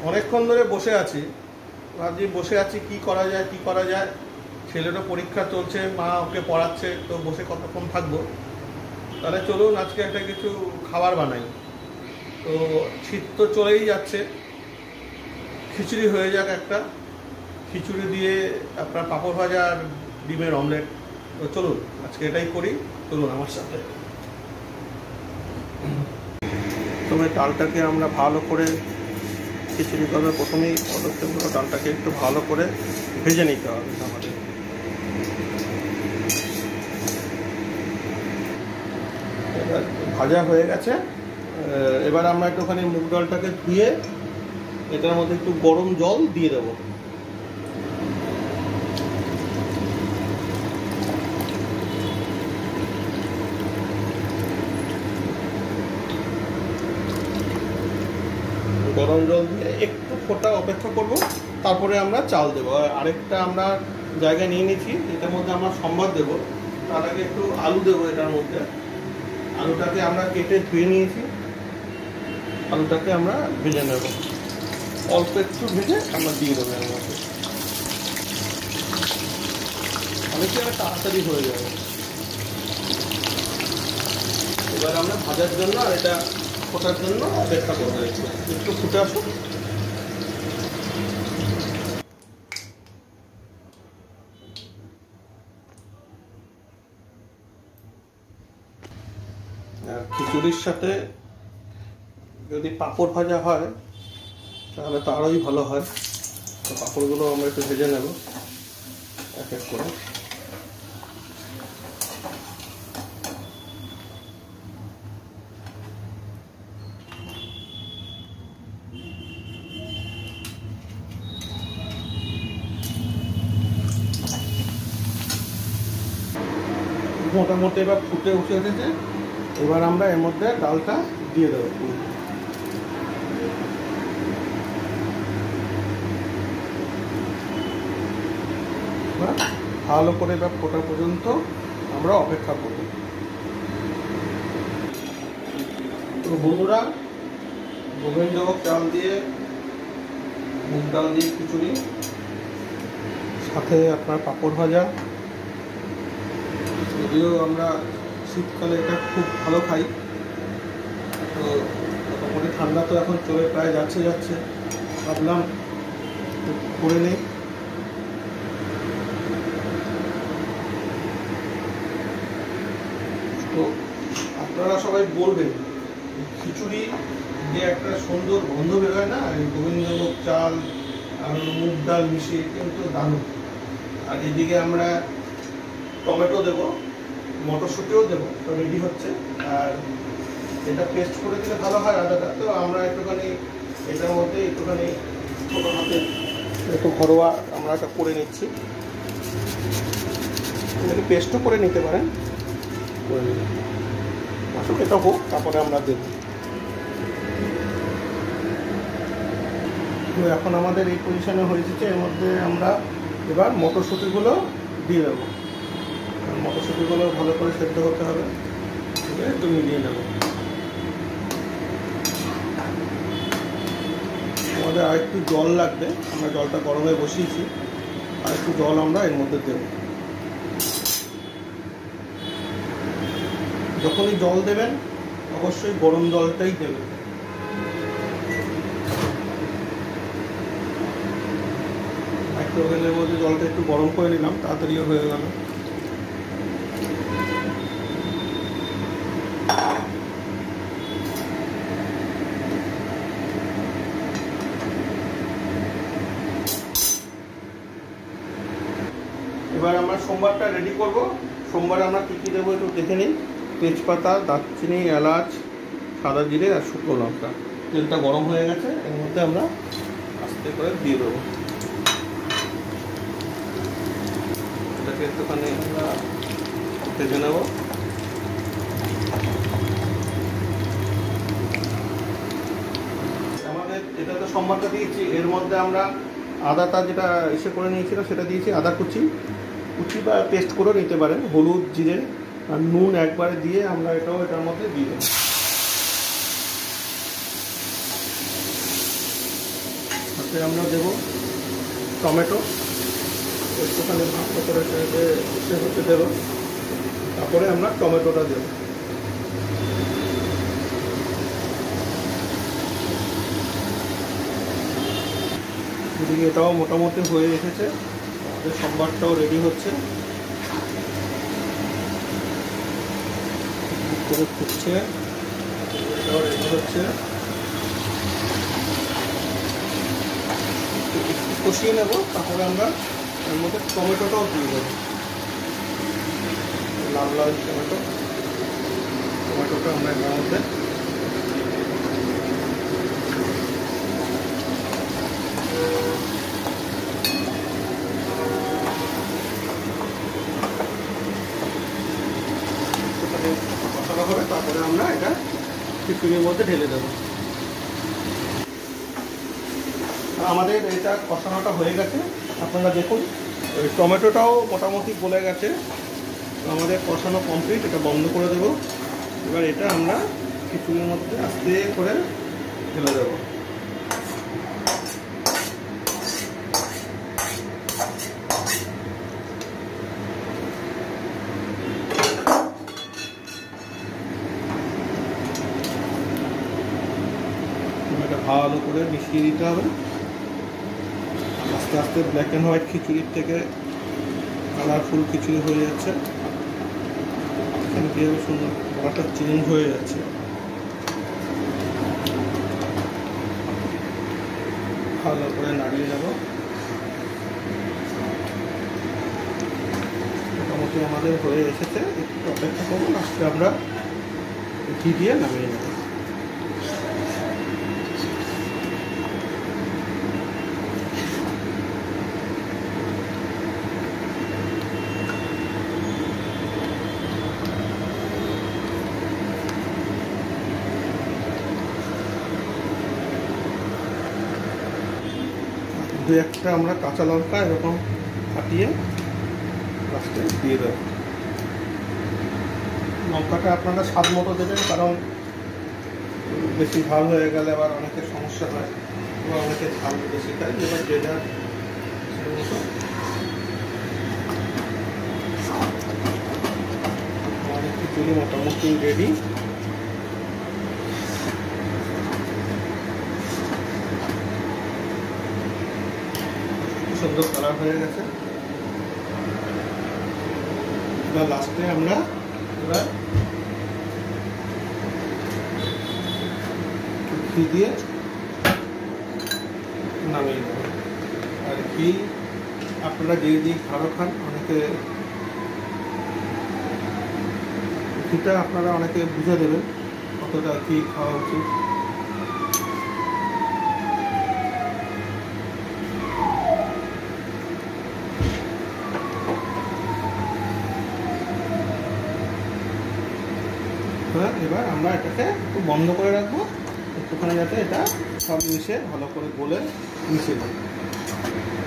অনেকক্ষণ ধরে বসে আছি, ভাবছি বসে আছি কি করা যায় কি করা যায়। ছেলেরও পরীক্ষা চলছে, মা ওকে পড়াচ্ছে, তো বসে কতক্ষণ থাকবো। তাহলে চলুন আজকে একটা কিছু খাবার বানাই। তো শীত তো চলেই যাচ্ছে, খিচুড়ি হয়ে যাক একটা। খিচুড়ি দিয়ে আপনার পাঁপড় ভাজা আর ডিমের অমলেট। তো চলুন আজকে এটাই করি, চলুন আমার সাথে। প্রথমে ডালটাকে আমরা ভালো করে খিচুড়ি করবে, প্রথমেই পদক্ষেপগুলো ডালটাকে একটু ভালো করে ভেজে নিতে হবে আমাদের। এবার ভাজা হয়ে গেছে, এবার আমরা একটুখানি মুগ ডালটাকে ধুয়ে এটার মধ্যে একটু গরম জল দিয়ে দেবো। গরম জল দিয়ে একটু ফোটা অপেক্ষা করব, তারপরে আমরা চাল দেবো। আরেকটা আমরা জায়গায় নিয়ে নিয়েছি, এটার মধ্যে আমরা সম্বাদ দেবো। তার আগে একটু আলু দেবো এটার মধ্যে। আলুটাকে আমরা কেটে ধুয়ে নিয়েছি, আলুটাকে আমরা ভেজে নেব। অল্প একটু ভেজে আমরা দিয়ে দেবো এর মধ্যে, অনেকে তাড়াতাড়ি হয়ে যাবে। এবার আমরা ভাজার জন্য আর এটা ফোটার জন্য অপেক্ষা করবো, একটু ফুটে আসুক। আর খিচুড়ির সাথে যদি পাঁপড় ভাজা হয় তাহলে তো আরোই ভালো হয়। তো পাঁপড়গুলো আমরা একটু ভেজে নেব এক এক করে। মোটামুটি এবার ফুটে উঠে এসেছে, এবার আমরা এর মধ্যে ডালটা দিয়ে দেবো। ভালো করে এবার ফোটা পর্যন্ত আমরা অপেক্ষা করব। তো বন্ধুরা, গোবিন্দভোগ চাল দিয়ে মুগ ডাল দিয়ে খিচুড়ি, সাথে আপনার পাঁপড় ভাজা। যদিও আমরা শীতকালে এটা খুব ভালো খাই, তো মোটামুটি ঠান্ডা তো এখন চলে প্রায় যাচ্ছে, ভাবলাম করে নেই। তো আপনারা সবাই বলবেন, খিচুড়ি যে একটা সুন্দর গন্ধ বেরোয় না, গোবিন্দভোগ চাল আর মুগ ডাল মিশিয়ে, কিন্তু দারুণ। আর এদিকে আমরা টমেটো দেবো, মটরশুঁটিও দেবো, তো রেডি হচ্ছে। আর এটা পেস্ট করে দিলে ভালো হয় আদাটা, তো আমরা একটুখানি এটার মধ্যে একটুখানি ছোটো হাতে একটু ঘরোয়া আমরা এটা করে নিচ্ছি। পেস্টও করে নিতে পারেন, করে নিন আসলে এটা হোক, তারপরে আমরা দেব। তো এখন আমাদের এই পজিশনে হয়েছে, এর মধ্যে আমরা এবার মটরশুঁটিগুলো দিয়ে দেবো। মটরশুঁটিগুলো ভালো করে সেদ্ধ হতে হবে, একটু মিলিয়ে নেব। আমাদের আর একটু জল লাগবে, আমরা জলটা গরমে বসিয়েছি, আর একটু জল আমরা এর মধ্যে দেব। যখনই জল দেবেন অবশ্যই গরম জলটাই দেবেন। মাইক্রোওভেনের মধ্যে জলটা একটু গরম করে নিলাম, তাড়াতাড়িও হয়ে গেল। এবার আমরা সোমবারটা রেডি করব। সোমবার আমরা কী কী দেবো একটু দেখে নিই। তেজপাতা, দারচিনি, এলাচ, সাদা জিরে আর শুকনো লঙ্কা। তেলটা গরম হয়ে গেছে, এর মধ্যে আমরা আস্তে করে দিয়ে দেবো। এটাকে একটুখানি আমরা ভেজে নেব। আমাদের এটা তো সোমবারটা দিয়েছি, এর মধ্যে আমরা আদাটা যেটা এসে করে নিয়েছিল সেটা দিয়েছি। আদা কুচি বা পেস্ট করেও নিতে পারেন। হলুদ, জিরে আর নুন একবারে দিয়ে আমরা এটাও এটার মধ্যে দিয়ে দেবো। সাথে আমরা দেবো টমেটো, একটুখানি ভালো করে হতে দেবো, তারপরে আমরা টমেটোটা দেবো। এদিকে এটাও মোটামুটি হয়ে এসেছে, আমাদের সম্বারটাও রেডি হচ্ছে, করে ফুটছে, এটাও রেডি হচ্ছে। কষিয়ে নেব, তারপরে আমরা এর মধ্যে টমেটোটাও দিয়ে দেবো, লাল লাল টমেটোটা আমরা এর মধ্যে কষানো হবে, তারপরে আমরা এটা খিচুড়ির মধ্যে ঢেলে দেবো। আমাদের এটা কষানোটা হয়ে গেছে, আপনারা দেখুন ওই টমেটোটাও মোটামুটি গলে গেছে, আমাদের কষানো কমপ্লিট। এটা বন্ধ করে দেবো। এবার এটা আমরা খিচুড়ির মধ্যে আস্তে করে ঢেলে দেবো। এটা ভালো করে মিশিয়ে দিতে হবে। আস্তে আস্তে ব্ল্যাক অ্যান্ড হোয়াইট খিচুড়ির থেকে কালারফুল খিচুড়ি হয়ে যাচ্ছে, এখানে কীভাবে সুন্দর কালারটা চেঞ্জ হয়ে যাচ্ছে। ভালো করে নাড়িয়ে নেব। মোটামুটি আমাদের হয়ে এসেছে, একটু অপেক্ষা করবো, আজকে আমরা ঘি দিয়ে নামিয়ে নেব। দু একটা আমরা কাঁচা লঙ্কা এরকম ফাটিয়ে লাস্টে দিয়ে দেবো। লঙ্কাটা আপনারা স্বাদ মতো দেবেন, কারণ বেশি ঝাল হয়ে গেলে আবার অনেকের সমস্যা হয়, বা অনেকে ঝাল বেশি খায়। এবার যে যার সেই মতো আমাদের খিচুড়ি মোটামুটি রেডি। সুন্দর কালার হয়ে গেছে। এবার লাস্টে আমরা ঘি দিয়ে নামিয়ে দেবো। আর ঘি আপনারা যে ভালো খান, অনেকে ঘিটা আপনারা অনেকে বুঝে দেবেন কতটা ঘি খাওয়া উচিত। এবার আমরা এটাকে একটু বন্ধ করে রাখবো, একটুখানি যাতে এটা সব মিশে ভালো করে গলে মিশে যায়।